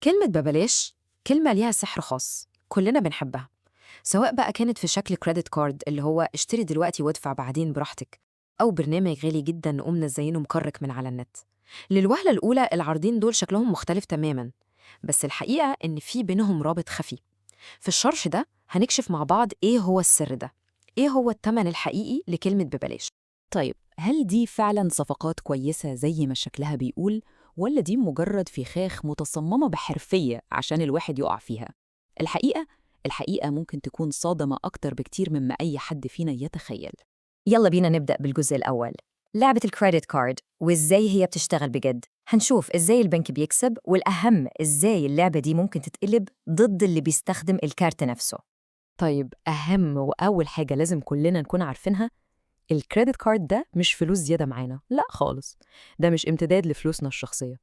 كلمة ببلاش كلمة ليها سحر خاص كلنا بنحبها، سواء بقى كانت في شكل كريدت كارد اللي هو اشتري دلوقتي وادفع بعدين براحتك، أو برنامج غالي جدا نقوم نزينه مكرك من على النت. للوهلة الأولى العرضين دول شكلهم مختلف تماما، بس الحقيقة إن في بينهم رابط خفي. في الشرح ده هنكشف مع بعض إيه هو السر ده، إيه هو التمن الحقيقي لكلمة ببلاش. طيب، هل دي فعلا صفقات كويسة زي ما شكلها بيقول، ولا دي مجرد فخاخ متصممة بحرفية عشان الواحد يقع فيها؟ الحقيقة الحقيقة ممكن تكون صادمة أكتر بكتير مما أي حد فينا يتخيل. يلا بينا نبدأ بالجزء الأول، لعبة الكريدت كارد وإزاي هي بتشتغل بجد. هنشوف إزاي البنك بيكسب، والأهم إزاي اللعبة دي ممكن تتقلب ضد اللي بيستخدم الكارت نفسه. طيب، أهم وأول حاجة لازم كلنا نكون عارفينها، الكريدت كارد ده مش فلوس زيادة معانا، لا خالص. ده مش امتداد لفلوسنا الشخصية.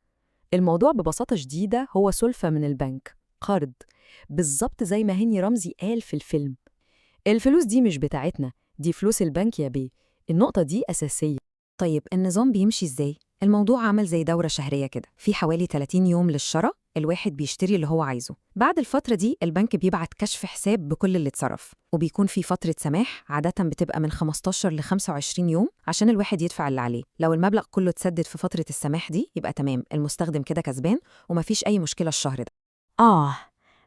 الموضوع ببساطة شديدة هو سلفة من البنك، قرض، بالظبط زي ما هاني رمزي قال في الفيلم. الفلوس دي مش بتاعتنا، دي فلوس البنك يا بيه. النقطة دي أساسية. طيب النظام بيمشي إزاي؟ الموضوع عامل زي دورة شهرية كده، في حوالي 30 يوم للشراء، الواحد بيشتري اللي هو عايزه. بعد الفترة دي البنك بيبعت كشف حساب بكل اللي اتصرف، وبيكون في فترة سماح عادة بتبقى من 15 ل 25 يوم عشان الواحد يدفع اللي عليه. لو المبلغ كله اتسدد في فترة السماح دي يبقى تمام، المستخدم كده كسبان ومفيش أي مشكلة الشهر ده.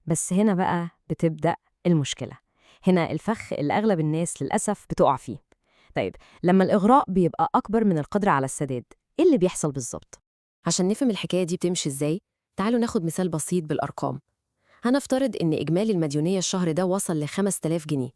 بس هنا بقى بتبدأ المشكلة. هنا الفخ اللي أغلب الناس للأسف بتقع فيه. طيب، لما الإغراء بيبقى أكبر من القدرة على السداد، إيه اللي بيحصل بالظبط؟ عشان نفهم الحكاية دي بتمشي إزاي، تعالوا ناخد مثال بسيط بالأرقام. هنفترض إن إجمالي المديونية الشهر ده وصل ل 5000 جنيه.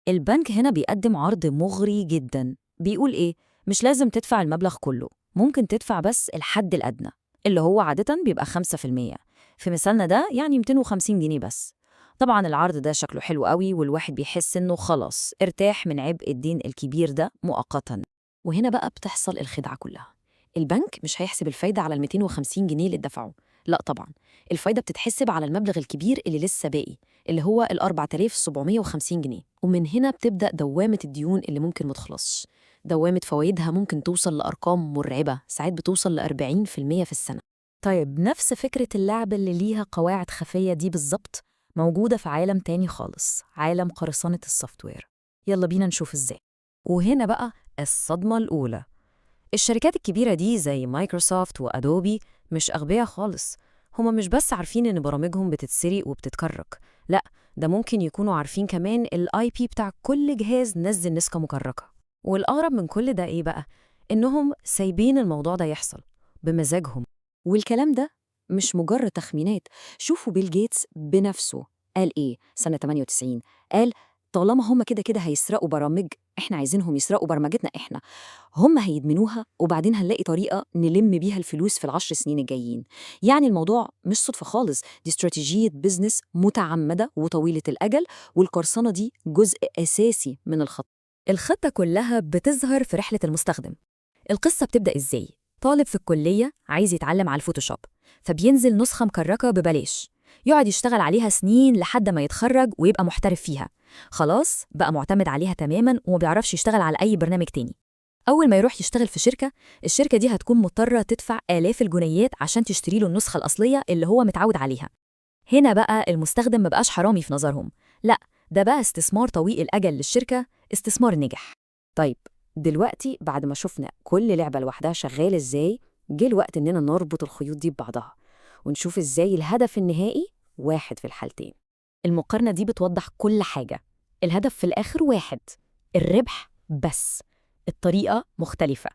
البنك هنا بيقدم عرض مغري جدا، بيقول إيه؟ مش لازم تدفع المبلغ كله، ممكن تدفع بس الحد الأدنى اللي هو عادة بيبقى 5%. في مثالنا ده يعني 250 جنيه بس. طبعا العرض ده شكله حلو قوي، والواحد بيحس إنه خلاص ارتاح من عبء الدين الكبير ده مؤقتا. وهنا بقى بتحصل الخدعة كلها. البنك مش هيحسب الفايدة على ال 250 جنيه اللي اتدفعوا، لا طبعا، الفايدة بتتحسب على المبلغ الكبير اللي لسه باقي، اللي هو ال 4750 جنيه. ومن هنا بتبدأ دوامة الديون اللي ممكن ما تخلصش. دوامة فوائدها ممكن توصل لأرقام مرعبة، ساعات بتوصل ل 40% في السنة. طيب، نفس فكرة اللعبة اللي ليها قواعد خفية دي بالظبط موجودة في عالم تاني خالص، عالم قرصنة السوفت وير. يلا بينا نشوف ازاي. وهنا بقى الصدمة الأولى. الشركات الكبيرة دي زي مايكروسوفت وأدوبي مش أغبياء خالص. هما مش بس عارفين إن برامجهم بتتسرق وبتتكرك، لأ، ده ممكن يكونوا عارفين كمان ال IP بتاع كل جهاز نزل نسخة مكركة. والأغرب من كل ده إيه بقى؟ إنهم سايبين الموضوع ده يحصل بمزاجهم. والكلام ده مش مجرد تخمينات. شوفوا بيل جيتس بنفسه قال إيه سنة 98. قال طالما هم كده كده هيسرقوا برامج، إحنا عايزينهم يسرقوا برمجتنا إحنا. هم هيدمنوها وبعدين هنلاقي طريقة نلم بيها الفلوس في ال10 سنين الجايين. يعني الموضوع مش صدفة خالص، دي استراتيجية بيزنس متعمدة وطويلة الأجل، والقرصنة دي جزء أساسي من الخط. الخطة كلها بتظهر في رحلة المستخدم. القصة بتبدأ إزاي؟ طالب في الكلية عايز يتعلم على الفوتوشوب، فبينزل نسخة مكركة ببلاش، يقعد يشتغل عليها سنين لحد ما يتخرج ويبقى محترف فيها. خلاص بقى معتمد عليها تماماً وما بيعرفش يشتغل على أي برنامج تاني. أول ما يروح يشتغل في شركة، الشركة دي هتكون مضطرة تدفع آلاف الجنيهات عشان تشتري له النسخة الأصلية اللي هو متعود عليها. هنا بقى المستخدم ما بقاش حرامي في نظرهم، لا، ده بقى استثمار طويل الأجل للشركة، استثمار نجح. طيب دلوقتي بعد ما شفنا كل لعبة لوحدها شغالة إزاي، جه الوقت إننا نربط الخيوط دي ببعضها ونشوف إزاي الهدف النهائي واحد في الحالتين. المقارنة دي بتوضح كل حاجة. الهدف في الآخر واحد، الربح بس. الطريقة مختلفة.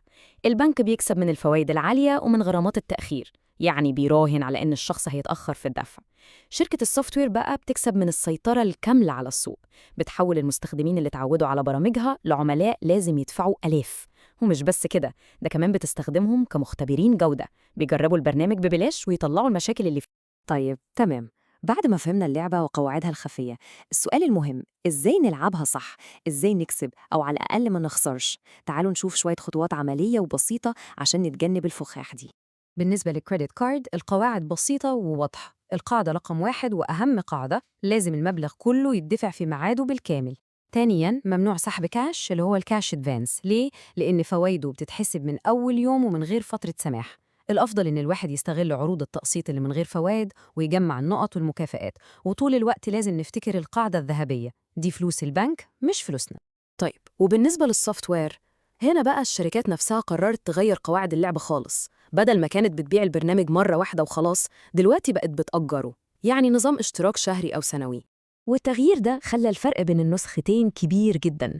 البنك بيكسب من الفوائد العالية ومن غرامات التأخير، يعني بيراهن على إن الشخص هيتأخر في الدفع. شركة السوفت وير بقى بتكسب من السيطرة الكاملة على السوق، بتحول المستخدمين اللي اتعودوا على برامجها لعملاء لازم يدفعوا آلاف. ومش بس كده، ده كمان بتستخدمهم كمختبرين جودة، بيجربوا البرنامج ببلاش ويطلعوا المشاكل اللي فيه. طيب تمام، بعد ما فهمنا اللعبة وقواعدها الخفية، السؤال المهم إزاي نلعبها صح؟ إزاي نكسب أو على الأقل ما نخسرش؟ تعالوا نشوف شوية خطوات عملية وبسيطة عشان نتجنب الفخاخ دي. بالنسبة للكريدت كارد القواعد بسيطة وواضحة. القاعدة رقم 1 وأهم قاعدة، لازم المبلغ كله يدفع في ميعاده بالكامل. تانياً ممنوع سحب كاش اللي هو الكاش ادفانس. ليه؟ لأن فوائده بتتحسب من أول يوم ومن غير فترة سماح. الأفضل إن الواحد يستغل عروض التقسيط اللي من غير فوائد ويجمع النقط والمكافآت، وطول الوقت لازم نفتكر القاعدة الذهبية، دي فلوس البنك مش فلوسنا. طيب وبالنسبة للسوفت وير، هنا بقى الشركات نفسها قررت تغير قواعد اللعب خالص. بدل ما كانت بتبيع البرنامج مرة واحدة وخلاص، دلوقتي بقت بتأجره، يعني نظام اشتراك شهري أو سنوي. والتغيير ده خلى الفرق بين النسختين كبير جدا.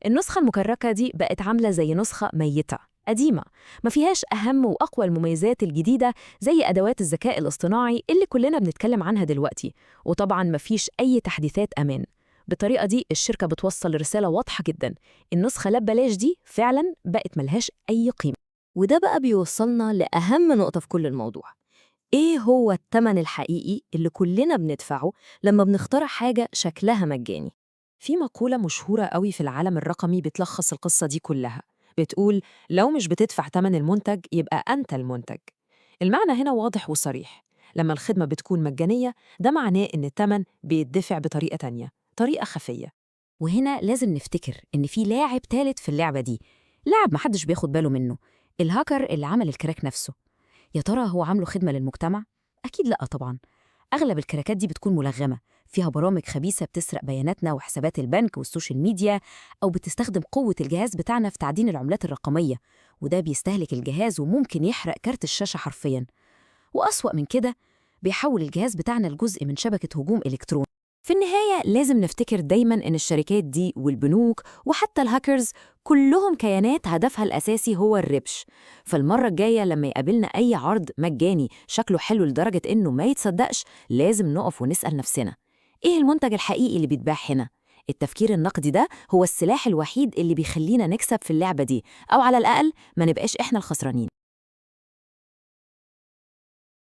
النسخة المكركة دي بقت عاملة زي نسخة ميتة قديمة، ما فيهاش أهم وأقوى المميزات الجديدة زي أدوات الذكاء الاصطناعي اللي كلنا بنتكلم عنها دلوقتي، وطبعاً ما فيش أي تحديثات أمان. بالطريقة دي الشركة بتوصل رسالة واضحة جدا: النسخة لا ببلاش دي فعلاً بقت ملهاش أي قيمة. وده بقى بيوصلنا لأهم نقطة في كل الموضوع. إيه هو التمن الحقيقي اللي كلنا بندفعه لما بنختار حاجة شكلها مجاني؟ في مقولة مشهورة قوي في العالم الرقمي بتلخص القصة دي كلها، بتقول لو مش بتدفع تمن المنتج يبقى أنت المنتج. المعنى هنا واضح وصريح، لما الخدمة بتكون مجانية ده معناه إن التمن بيدفع بطريقة تانية، طريقة خفية. وهنا لازم نفتكر إن في لاعب تالت في اللعبة دي، لاعب محدش بياخد باله منه، الهاكر اللي عمل الكراك نفسه. يا ترى هو عامله خدمة للمجتمع؟ أكيد لأ طبعاً. أغلب الكراكات دي بتكون ملغمة، فيها برامج خبيثة بتسرق بياناتنا وحسابات البنك والسوشيال ميديا، أو بتستخدم قوة الجهاز بتاعنا في تعدين العملات الرقمية، وده بيستهلك الجهاز وممكن يحرق كارت الشاشة حرفياً. وأسوأ من كده، بيحول الجهاز بتاعنا لجزء من شبكة هجوم إلكتروني. في النهاية لازم نفتكر دايماً إن الشركات دي والبنوك وحتى الهاكرز كلهم كيانات هدفها الأساسي هو الربش. فالمرة الجاية لما يقابلنا أي عرض مجاني شكله حلو لدرجة إنه ما يتصدقش، لازم نقف ونسأل نفسنا: إيه المنتج الحقيقي اللي بيتباع هنا؟ التفكير النقدي ده هو السلاح الوحيد اللي بيخلينا نكسب في اللعبة دي، أو على الأقل ما نبقاش إحنا الخسرانين.